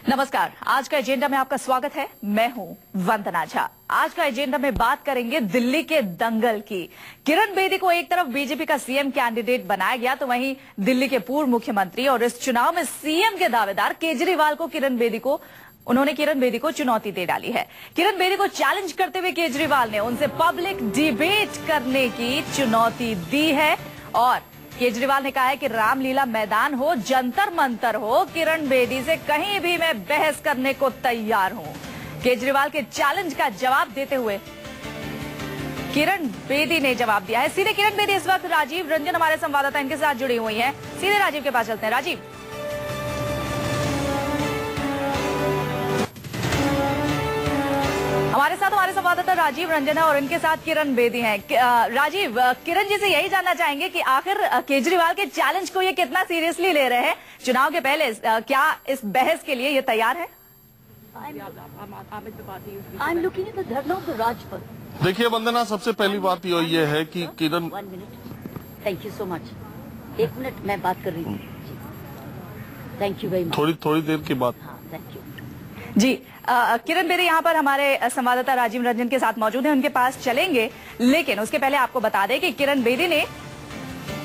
नमस्कार, आज का एजेंडा में आपका स्वागत है। मैं हूं वंदना झा। आज का एजेंडा में बात करेंगे दिल्ली के दंगल की। किरण बेदी को एक तरफ बीजेपी का सीएम कैंडिडेट बनाया गया, तो वहीं दिल्ली के पूर्व मुख्यमंत्री और इस चुनाव में सीएम के दावेदार केजरीवाल को किरण बेदी को चुनौती दे डाली है। किरण बेदी को चैलेंज करते हुए केजरीवाल ने उनसे पब्लिक डिबेट करने की चुनौती दी है और केजरीवाल ने कहा है कि रामलीला मैदान हो, जंतर मंतर हो, किरण बेदी से कहीं भी मैं बहस करने को तैयार हूं। केजरीवाल के चैलेंज का जवाब देते हुए किरण बेदी ने जवाब दिया है। सीधे किरण बेदी इस वक्त राजीव रंजन हमारे संवाददाता इनके साथ जुड़ी हुई हैं। सीधे राजीव के पास चलते हैं। राजीव, हमारे साथ हमारे संवाददाता राजीव रंजन है और इनके साथ किरण बेदी हैं। राजीव, किरण जी से यही जानना चाहेंगे कि आखिर केजरीवाल के चैलेंज को ये कितना सीरियसली ले रहे हैं। चुनाव के पहले क्या इस बहस के लिए ये तैयार है? देखिए वंदना, सबसे पहली बात ये है कि किरण, थैंक यू सो मच। एक मिनट, मैं बात कर रही हूँ। Thank you very much. थोड़ी देर के बाद। हाँ, थैंक यू जी। किरण बेदी यहाँ पर हमारे संवाददाता राजीव रंजन के साथ मौजूद हैं, उनके पास चलेंगे, लेकिन उसके पहले आपको बता दें कि किरण बेदी ने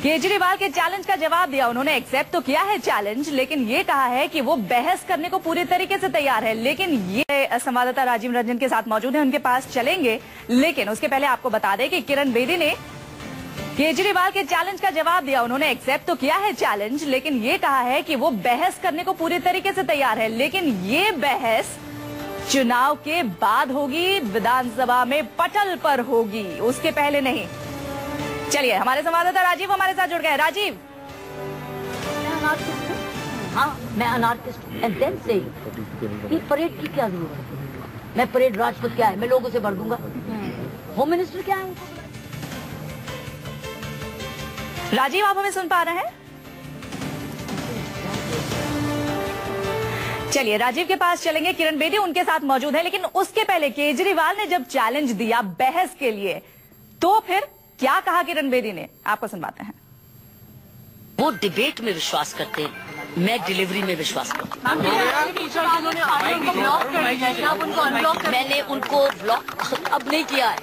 केजरीवाल के चैलेंज का जवाब दिया। उन्होंने एक्सेप्ट तो किया है चैलेंज, लेकिन ये कहा है कि वो बहस करने को पूरी तरीके से तैयार है। लेकिन ये संवाददाता राजीव रंजन के साथ मौजूद हैं, उनके पास चलेंगे, लेकिन उसके पहले आपको बता दें कि किरण बेदी ने केजरीवाल के चैलेंज का जवाब दिया। उन्होंने एक्सेप्ट तो किया है चैलेंज, लेकिन ये कहा है कि वो बहस करने को पूरी तरीके से तैयार है। लेकिन ये बहस चुनाव के बाद होगी, विधानसभा में पटल पर होगी, उसके पहले नहीं। चलिए, हमारे संवाददाता राजीव हमारे साथ जुड़ गए। राजीव, हाँ, मैं अनार्किस्ट हूँ। एंड देन से परेड की क्या जरूरत है? मैं परेड राजपूत क्या है, मैं लोगों से भर दूंगा। होम मिनिस्टर क्या है? राजीव, आप हमें सुन पा रहे हैं? चलिए, राजीव के पास चलेंगे। किरण बेदी उनके साथ मौजूद है, लेकिन उसके पहले केजरीवाल ने जब चैलेंज दिया बहस के लिए, तो फिर क्या कहा किरण बेदी ने, आपको सुनवाते हैं। वो डिबेट में विश्वास करते हैं, मैं डिलीवरी में विश्वास करती हूँ। मैंने उनको ब्लॉक अब नहीं किया है,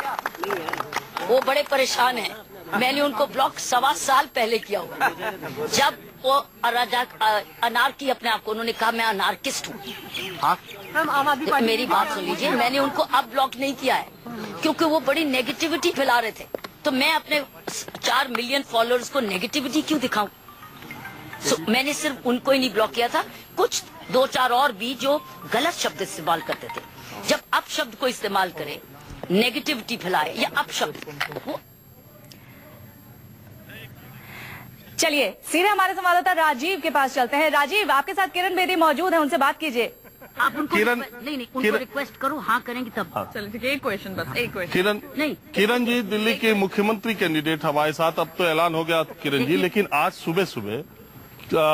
वो बड़े परेशान हैं। मैंने उनको ब्लॉक 1.25 साल पहले किया हुआ, जब वो अनार्की अपने आप को, उन्होंने कहा मैं अनार्किस्ट हूँ। मेरी बात सुन लीजिए, मैंने उनको अब ब्लॉक नहीं किया है क्योंकि वो बड़ी नेगेटिविटी फैला रहे थे। तो मैं अपने 4 मिलियन फॉलोअर्स को नेगेटिविटी क्यों दिखाऊं? मैंने सिर्फ उनको ही नहीं ब्लॉक किया था, कुछ 2-4 और भी जो गलत शब्द इस्तेमाल करते थे। जब अपशब्द को इस्तेमाल करे, नेगेटिविटी फैलाए या अपशब्द, वो चलिए, सीधे हमारे संवाददाता राजीव के पास चलते हैं। राजीव, आपके साथ किरण बेदी मौजूद है, उनसे बात कीजिए। आप उनको उनको रिक्वेस्ट करो, हाँ करेंगे तब। हाँ। चलिए, ठीक है, एक क्वेश्चन बस, एक क्वेश्चन। किरण जी दिल्ली के मुख्यमंत्री कैंडिडेट हमारे साथ, अब तो ऐलान हो गया किरण जी, लेकिन आज सुबह सुबह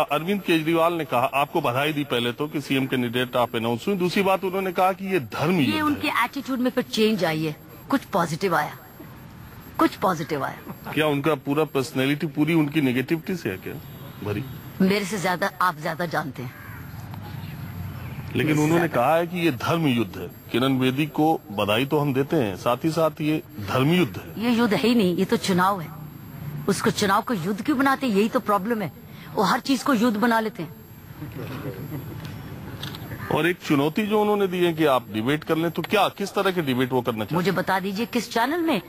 अरविंद केजरीवाल ने कहा, आपको बधाई दी पहले तो कि सीएम कैंडिडेट आप अनाउंस हुई। दूसरी बात, उन्होंने कहा कि ये धर्म ये उनके एटीट्यूड में फिर चेंज आई है, कुछ पॉजिटिव आया, कुछ पॉजिटिव आया। क्या उनका पूरा पर्सनैलिटी पूरी उनकी नेगेटिविटी से है क्या भरी? मेरे से ज्यादा आप ज्यादा जानते हैं। लेकिन उन्होंने कहा है कि ये धर्म युद्ध है। किरण बेदी को बधाई तो हम देते हैं, साथ ही साथ ये धर्म युद्ध है। ये युद्ध है ही नहीं, ये तो चुनाव है। उसको चुनाव को युद्ध क्यों बनाते हैं? यही तो प्रॉब्लम है, वो हर चीज को युद्ध बना लेते हैं। और एक चुनौती जो उन्होंने दी है कि आप डिबेट कर लें, तो क्या किस तरह के डिबेट वो करना चाहिए? मुझे बता दीजिए किस चैनल में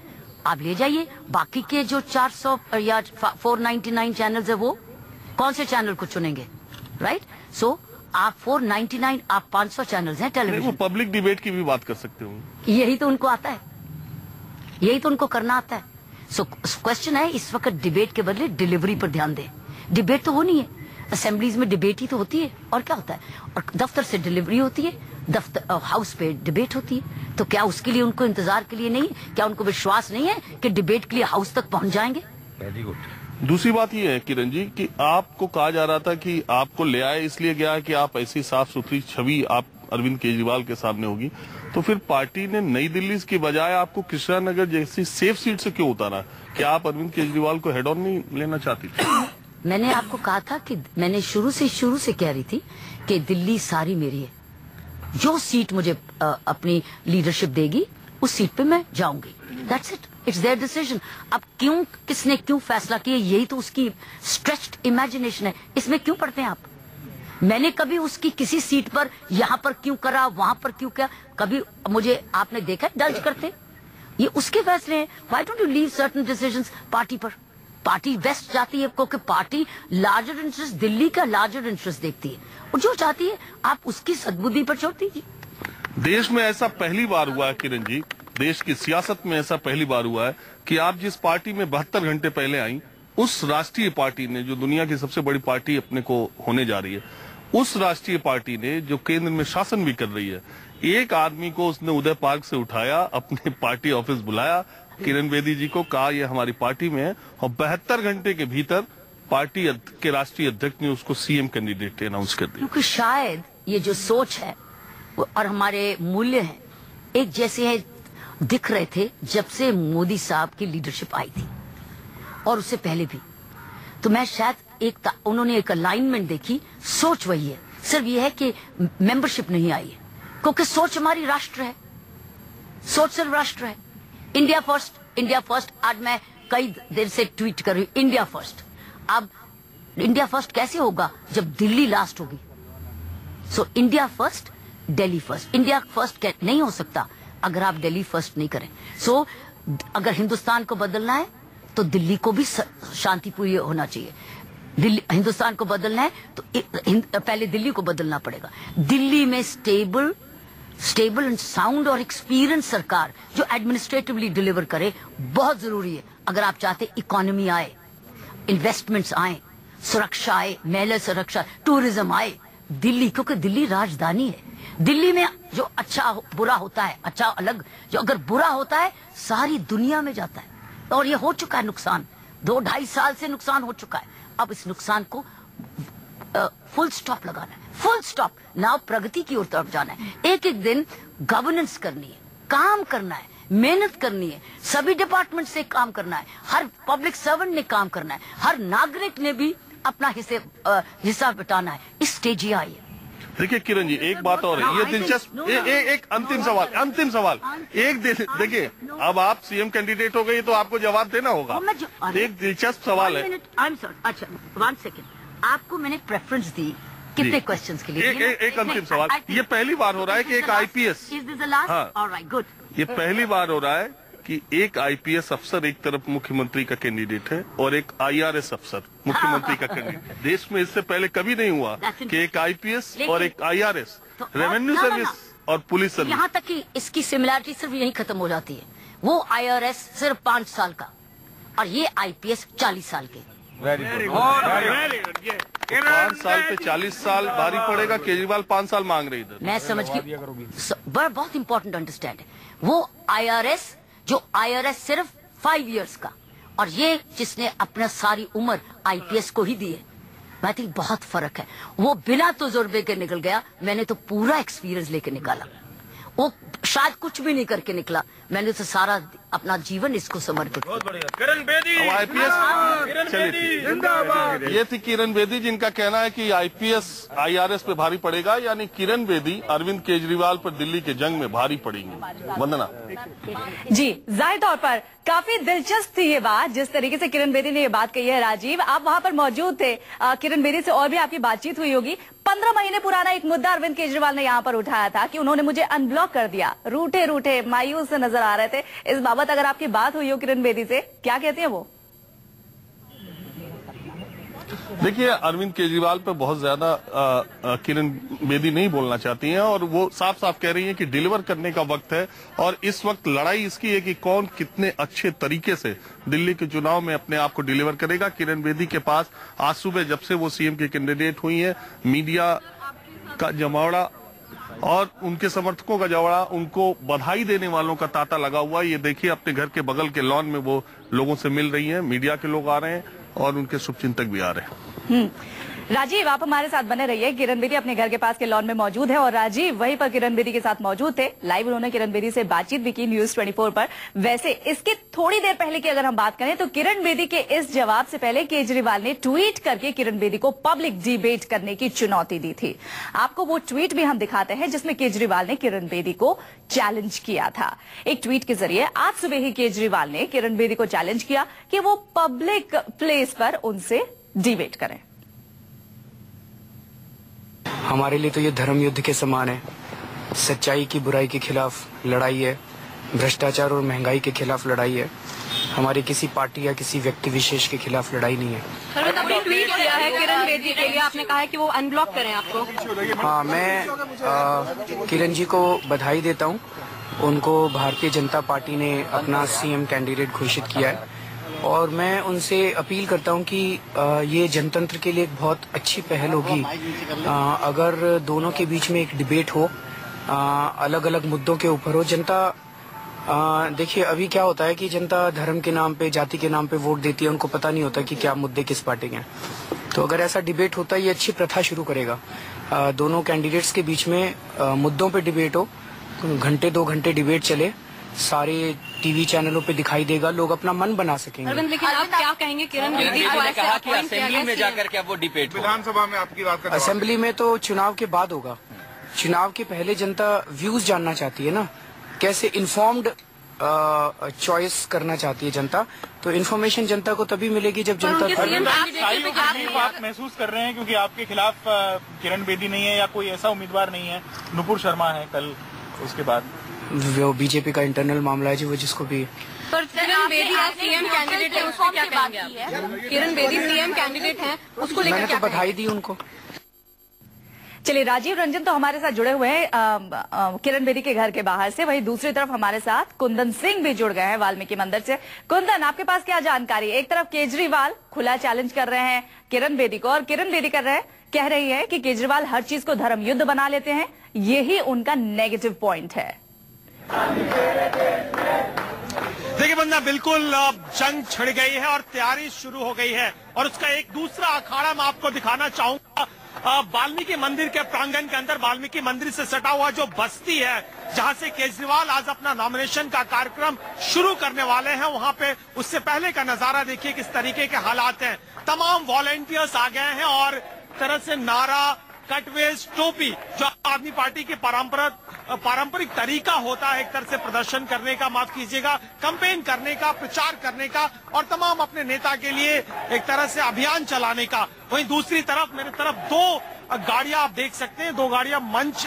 आप ले जाइए। बाकी के जो 400 या 499 चैनल्स है, वो कौन से चैनल को चुनेंगे? राइट, सो आप 499, आप 500 चैनल्स हैं टेलीविजन। वो पब्लिक डिबेट की भी बात कर सकते हो। यही तो उनको आता है, यही तो उनको करना आता है। सो क्वेश्चन है, इस वक्त डिबेट के बदले डिलीवरी पर ध्यान दें। डिबेट तो होनी है, असेंबलीज में डिबेट ही तो होती है, और क्या होता है? और दफ्तर से डिलीवरी होती है, दफ्तर हाउस पे डिबेट होती है। तो क्या उसके लिए उनको इंतजार के लिए नहीं? क्या उनको विश्वास नहीं है कि डिबेट के लिए हाउस तक पहुंच जाएंगे? Very good. दूसरी बात ये है किरण जी कि आपको कहा जा रहा था कि आपको ले आए इसलिए गया कि आप ऐसी साफ सुथरी छवि आप अरविंद केजरीवाल के सामने होगी, तो फिर पार्टी ने नई दिल्ली की बजाय आपको कृष्णा नगर जैसी सेफ सीट से क्यों उतारा? क्या आप अरविंद केजरीवाल को हेड ऑन नहीं लेना चाहती थी? मैंने आपको कहा था कि मैंने शुरू से कह रही थी कि दिल्ली सारी मेरी है, जो सीट मुझे अपनी लीडरशिप देगी उस सीट पे मैं जाऊंगी। That's it, it's there decision. अब क्यों, किसने क्यों फैसला किया, यही तो उसकी स्ट्रेच्ड इमेजिनेशन है। इसमें क्यों पढ़ते हैं आप? मैंने कभी उसकी किसी सीट पर यहाँ पर क्यों करा, वहां पर क्यों किया, कभी मुझे आपने देखा डल्ज करते? ये उसके फैसले हैं। Why don't you leave certain decisions party पर? पार्टी वेस्ट जाती है क्योंकि पार्टी लार्जर इंटरेस्ट, दिल्ली का लार्जर इंटरेस्ट देखती है, और जो चाहती है आप उसकी सद्बुद्धि पर छोड़ दीजिए। देश में ऐसा पहली बार हुआ है किरण जी, देश की सियासत में ऐसा पहली बार हुआ है कि आप जिस पार्टी में 72 घंटे पहले आई, उस राष्ट्रीय पार्टी ने, जो दुनिया की सबसे बड़ी पार्टी अपने को होने जा रही है, उस राष्ट्रीय पार्टी ने जो केंद्र में शासन भी कर रही है, एक आदमी को उसने उदय पार्क से उठाया, अपने पार्टी ऑफिस बुलाया, किरण बेदी जी को कहा ये हमारी पार्टी में है, और 72 घंटे के भीतर पार्टी के राष्ट्रीय अध्यक्ष ने उसको सीएम कैंडिडेट अनाउंस कर दिया। क्योंकि शायद ये जो सोच है और हमारे मूल्य हैं एक जैसे हैं, दिख रहे थे जब से मोदी साहब की लीडरशिप आई थी और उससे पहले भी। तो मैं शायद उन्होंने एक अलाइनमेंट देखी, सोच वही है, सिर्फ ये है कि मेंबरशिप नहीं आई है, क्योंकि सोच हमारी राष्ट्र है, सोच सिर्फ राष्ट्र है। India first, India first. आज मैं कई देर से ट्वीट कर रही हूं, इंडिया फर्स्ट। अब इंडिया फर्स्ट कैसे होगा जब दिल्ली लास्ट होगी? So India first, Delhi first. India first नहीं हो सकता अगर आप दिल्ली फर्स्ट नहीं करें। सो अगर हिंदुस्तान को बदलना है तो दिल्ली को भी शांतिपूर्ण होना चाहिए। हिंदुस्तान को बदलना है तो पहले दिल्ली को बदलना पड़ेगा। दिल्ली में स्टेबल एंड साउंड और एक्सपीरियंस सरकार जो एडमिनिस्ट्रेटिवली डिलीवर करे बहुत जरूरी है। अगर आप चाहते इकोनॉमी आए, इन्वेस्टमेंट्स आए, सुरक्षा आए, महिला सुरक्षा, टूरिज्म आए, दिल्ली, क्योंकि दिल्ली राजधानी है। दिल्ली में जो अच्छा बुरा होता है, अच्छा अलग, जो अगर बुरा होता है सारी दुनिया में जाता है, और ये हो चुका है नुकसान, 2-2.5 साल से नुकसान हो चुका है। अब इस नुकसान को फुल स्टॉप लगाना है, फुल स्टॉप। नाउ प्रगति की ओर तरफ जाना है। एक एक दिन गवर्नेंस करनी है, काम करना है, मेहनत करनी है, सभी डिपार्टमेंट से काम करना है, हर पब्लिक सर्वेंट ने काम करना है, हर नागरिक ने भी अपना हिस्सा बटाना है। इस स्टेज ही आई है। देखिए किरण जी, एक बात और है, ये दिलचस्प, एक अंतिम सवाल एक देखिए, अब आप सीएम कैंडिडेट हो गई तो आपको जवाब देना होगा। एक दिलचस्प सवाल है। अच्छा 1 सेकेंड, आपको मैंने प्रेफरेंस दी कितने क्वेश्चंस के लिए? एक अंतिम सवाल, ये पहली बार हो रहा है कि एक आईपीएस, गुड, ये पहली बार हो रहा है कि एक आईपीएस अफसर एक तरफ मुख्यमंत्री का कैंडिडेट है और एक आईआरएस अफसर मुख्यमंत्री का कैंडिडेट। देश में इससे पहले कभी नहीं हुआ कि एक आईपीएस और एक आईआरएस, रेवेन्यू सर्विस और पुलिस सर्विस। यहाँ तक कि इसकी सिमिलरिटी सिर्फ यही खत्म हो जाती है। वो आईआरएस सिर्फ 5 साल का और ये आईपीएस 40 साल के। 5 साल पे 40 साल भारी पड़ेगा। केजरीवाल 5 साल मांग रहे इधर। मैं समझ गई, बहुत इंपॉर्टेंट अंडरस्टैंड है। वो आईआरएस सिर्फ 5 इयर्स का, और ये जिसने अपना सारी उम्र आईपीएस को ही दी है। मैं थिंक बहुत फर्क है। वो बिना तजुर्बे के निकल गया, मैंने तो पूरा एक्सपीरियंस लेके निकाला। वो शायद कुछ भी नहीं करके निकला, मैंने तो सारा अपना जीवन इसको समर्पित किया। किरण बेदी आईपीएस, चलिए ये थी किरण बेदी, जिनका कहना है कि आईपीएस आईआरएस पे भारी पड़ेगा, यानी किरण बेदी अरविंद केजरीवाल पर दिल्ली के जंग में भारी पड़ेंगी। वंदना जी, जाहिर तौर पर काफी दिलचस्प थी ये बात, जिस तरीके से किरण बेदी ने ये बात कही है। राजीव, आप वहां पर मौजूद थे, किरण बेदी से और भी आपकी बातचीत हुई होगी। 15 महीने पुराना एक मुद्दा अरविंद केजरीवाल ने यहाँ पर उठाया था कि उन्होंने मुझे अनब्लॉक कर दिया, रूठे रूठे मायूस से नजर आ रहे थे। इस बाबत अगर आपकी बात हुई हो किरण बेदी से, क्या कहते हैं वो? देखिए, अरविंद केजरीवाल पे बहुत ज्यादा किरण बेदी नहीं बोलना चाहती हैं, और वो साफ साफ कह रही हैं कि डिलीवर करने का वक्त है, और इस वक्त लड़ाई इसकी है कि कौन कितने अच्छे तरीके से दिल्ली के चुनाव में अपने आप को डिलीवर करेगा। किरण बेदी के पास आज सुबह जब से वो सीएम की कैंडिडेट हुई है, मीडिया का जमावड़ा और उनके समर्थकों का जमावड़ा, उनको बधाई देने वालों का तांता लगा हुआ है। ये देखिए, अपने घर के बगल के लॉन में वो लोगों से मिल रही हैं, मीडिया के लोग आ रहे हैं और उनके शुभचिंतक भी आ रहे हैं। राजीव, आप हमारे साथ बने रहिए। किरण बेदी अपने घर के पास के लॉन में मौजूद है और राजीव वहीं पर किरण बेदी के साथ मौजूद थे। लाइव उन्होंने किरण बेदी से बातचीत भी की न्यूज 24 पर। वैसे इसके थोड़ी देर पहले की अगर हम बात करें तो किरण बेदी के इस जवाब से पहले केजरीवाल ने ट्वीट करके किरण बेदी को पब्लिक डिबेट करने की चुनौती दी थी। आपको वो ट्वीट भी हम दिखाते हैं जिसमें केजरीवाल ने किरण बेदी को चैलेंज किया था। एक ट्वीट के जरिए आज सुबह ही केजरीवाल ने किरण बेदी को चैलेंज किया कि वो पब्लिक प्लेस पर उनसे डिबेट करें। हमारे लिए तो ये धर्म युद्ध के समान है। सच्चाई की बुराई के खिलाफ लड़ाई है, भ्रष्टाचार और महंगाई के खिलाफ लड़ाई है। हमारी किसी पार्टी या किसी व्यक्ति विशेष के खिलाफ लड़ाई नहीं है। सर, आपने ट्वीट किया है किरण बेदी के लिए, आपने कहा है कि वो अनब्लॉक करें आपको। हाँ, मैं किरण जी को बधाई देता हूँ। उनको भारतीय जनता पार्टी ने अपना सीएम कैंडिडेट घोषित किया है और मैं उनसे अपील करता हूं कि ये जनतंत्र के लिए एक बहुत अच्छी पहल होगी अगर दोनों के बीच में एक डिबेट हो, अलग अलग मुद्दों के ऊपर हो। जनता देखिए अभी क्या होता है कि जनता धर्म के नाम पे, जाति के नाम पे वोट देती है, उनको पता नहीं होता कि क्या मुद्दे किस पार्टी के हैं। तो अगर ऐसा डिबेट होता है, ये अच्छी प्रथा शुरू करेगा। दोनों कैंडिडेट्स के बीच में मुद्दों पे डिबेट हो, घंटे 2 घंटे डिबेट चले, सारे टीवी चैनलों पे दिखाई देगा, लोग अपना मन बना सकेंगे। लेकिन आप क्या कहेंगे किरण बेदी को ऐसे कहा कि असेंबली में जाकर के वो डिबेट विधानसभा में आपकी बात कर असेंबली में तो चुनाव के बाद होगा। चुनाव के पहले जनता व्यूज जानना चाहती है ना, कैसे इन्फॉर्म्ड चॉइस करना चाहती है जनता। तो इन्फॉर्मेशन जनता को तभी मिलेगी जब जनता आप महसूस कर रहे हैं क्योंकि आपके खिलाफ किरण बेदी नहीं है या कोई ऐसा उम्मीदवार नहीं है, नुपुर शर्मा है कल उसके बाद वो बीजेपी का इंटरनल मामला है जी, वो जिसको भी। पर किरण बेदी सीएम कैंडिडेट है, उसको क्या कहेंगे आप? किरण बेदी सीएम कैंडिडेट है, उसको लेकर मैंने तो बधाई दी उनको। चलिए, राजीव रंजन तो हमारे साथ जुड़े हुए हैं किरण बेदी के घर के बाहर से। वहीं दूसरी तरफ हमारे साथ कुंदन सिंह भी जुड़ गए हैं वाल्मीकि मंदिर से। कुंदन, आपके पास क्या जानकारी? एक तरफ केजरीवाल खुला चैलेंज कर रहे हैं किरण बेदी को और किरण बेदी कह रही है कि केजरीवाल हर चीज को धर्म युद्ध बना लेते हैं, यही उनका नेगेटिव पॉइंट है। देखिए बंदा, बिल्कुल जंग छिड़ गई है और तैयारी शुरू हो गई है और उसका एक दूसरा अखाड़ा मैं आपको दिखाना चाहूंगा। वाल्मीकि मंदिर के प्रांगण के अंदर वाल्मीकि मंदिर से सटा हुआ जो बस्ती है जहां से केजरीवाल आज अपना नॉमिनेशन का कार्यक्रम शुरू करने वाले हैं, वहां पे उससे पहले का नजारा देखिए किस तरीके के हालात हैं। तमाम वॉलंटियर्स आ गए हैं और तरह से नारा, कटवेज, टोपी, जो आदमी पार्टी की पारंपरिक तरीका होता है एक तरह से प्रदर्शन करने का, माफ कीजिएगा, कैंपेन करने का, प्रचार करने का और तमाम अपने नेता के लिए एक तरह से अभियान चलाने का। वहीं दूसरी तरफ मेरे तरफ 2 गाड़ियां आप देख सकते हैं, 2 गाड़ियां मंच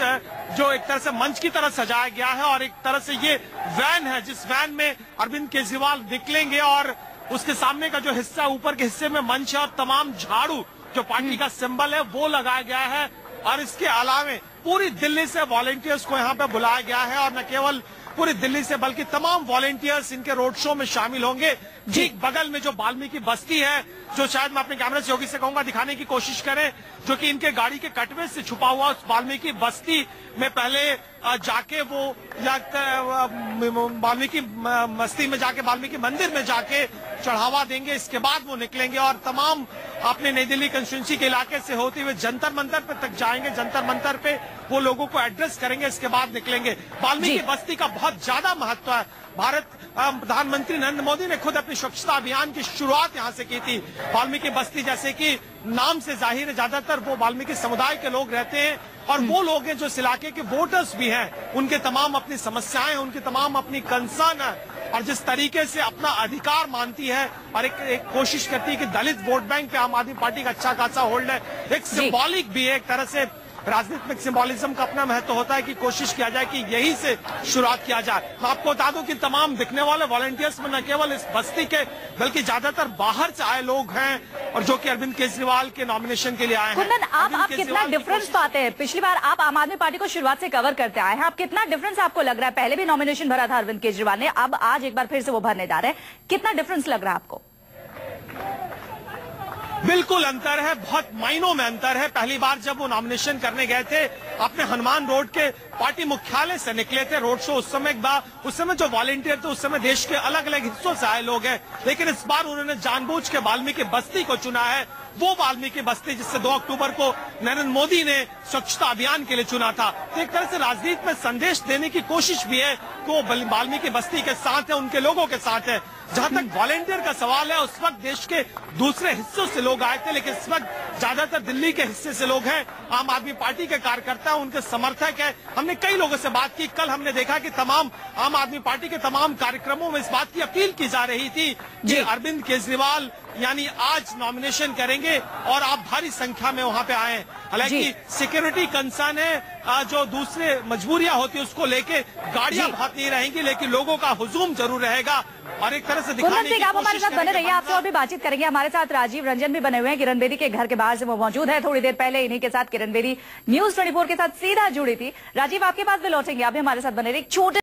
जो एक तरह से मंच की तरह सजाया गया है और एक तरह से ये वैन है जिस वैन में अरविंद केजरीवाल निकलेंगे और उसके सामने का जो हिस्सा, ऊपर के हिस्से में मंच है और तमाम झाड़ू जो पार्टी का सिंबल है वो लगाया गया है। और इसके अलावे पूरी दिल्ली से वॉलंटियर्स को यहाँ पे बुलाया गया है और न केवल पूरी दिल्ली से बल्कि तमाम वॉलंटियर्स इनके रोड शो में शामिल होंगे। ठीक बगल में जो वाल्मीकि बस्ती है, जो शायद मैं अपने कैमरे से योगी से कहूंगा दिखाने की कोशिश करें, जो कि इनके गाड़ी के कटवे से छुपा हुआ उस वाल्मीकि बस्ती में पहले जाके वो वाल्मीकि बस्ती में जाके वाल्मीकि मंदिर में जाके चढ़ावा देंगे। इसके बाद वो निकलेंगे और तमाम अपने नई दिल्ली कंस्टिट्यूंसी के इलाके से होते हुए जंतर मंतर पे तक जाएंगे। जंतर मंतर पे वो लोगों को एड्रेस करेंगे, इसके बाद निकलेंगे। वाल्मीकि बस्ती का बहुत ज्यादा महत्व है। भारत प्रधानमंत्री नरेंद्र मोदी ने खुद अपनी स्वच्छता अभियान की शुरुआत यहां से की थी। वाल्मीकि बस्ती, जैसे कि नाम से जाहिर है, ज्यादातर वो वाल्मीकि समुदाय के लोग रहते हैं और वो लोग हैं जो इस इलाके के वोटर्स भी हैं। उनके तमाम अपनी समस्याएं, उनकी तमाम अपनी कंसर्न है और जिस तरीके से अपना अधिकार मानती है और एक कोशिश करती है कि दलित वोट बैंक पे आम आदमी पार्टी का अच्छा खासा होल्ड है। एक सिंबॉलिक भी है, एक तरह से राजनीतिक सिंबॉलिज्म का अपना महत्व होता है कि कोशिश किया जाए कि यही से शुरुआत किया जाए। मैं आपको बता दूं कि तमाम दिखने वाले वॉलंटियर्स में न केवल इस बस्ती के बल्कि ज्यादातर बाहर से आए लोग हैं और जो कि अरविंद केजरीवाल के नॉमिनेशन के लिए आए हैं। कुंदन, आप कितना डिफरेंस पाते हैं? पिछली बार आप आम आदमी पार्टी को शुरुआत से कवर करते आए हैं, आप कितना डिफरेंस आपको लग रहा है? पहले भी नॉमिनेशन भरा था अरविंद केजरीवाल ने, अब आज एक बार फिर से वो भरने जा रहे हैं, कितना डिफरेंस लग रहा है आपको? बिल्कुल अंतर है, बहुत मायनों में अंतर है। पहली बार जब वो नॉमिनेशन करने गए थे अपने हनुमान रोड के पार्टी मुख्यालय से निकले थे रोड शो, उस समय जो वॉलंटियर थे उस समय देश के अलग अलग हिस्सों से आए लोग हैं, लेकिन इस बार उन्होंने जानबूझ के वाल्मीकि बस्ती को चुना है वो वाल्मीकि बस्ती जिससे 2 अक्टूबर को नरेंद्र मोदी ने स्वच्छता अभियान के लिए चुना था। तो एक तरह से राजनीति में संदेश देने की कोशिश भी है कि वो वाल्मीकि बस्ती के साथ है, उनके लोगों के साथ है। जहां तक वॉलेंटियर का सवाल है, उस वक्त देश के दूसरे हिस्सों से लोग आए थे, लेकिन इस वक्त ज्यादातर दिल्ली के हिस्से से लोग हैं। आम आदमी पार्टी के कार्यकर्ता हैं, उनके समर्थक है। हमने कई लोगों से बात की। कल हमने देखा कि तमाम आम आदमी पार्टी के तमाम कार्यक्रमों में इस बात की अपील की जा रही थी कि अरविंद केजरीवाल यानी आज नॉमिनेशन करेंगे और आप भारी संख्या में वहां पे आए। हालांकि सिक्योरिटी कंसर्न है, जो दूसरे मजबूरियां होती है उसको लेके गाड़ियां बहुत नहीं रहेंगी, लेकिन लोगों का हुजूम जरूर रहेगा और एक तरह से दिखाने की आप हमारे साथ बने रहिए, आपसे और भी बातचीत करेंगे। हमारे साथ राजीव रंजन भी बने हुए हैं, किरण बेदी के घर के बाहर से वो मौजूद है। थोड़ी देर पहले इन्हीं के साथ किरण बेदी News 24 के साथ सीधा जुड़ी थी। राजीव, आपके पास भी लौटेंगे, आप भी हमारे साथ बने रहिए। छोटे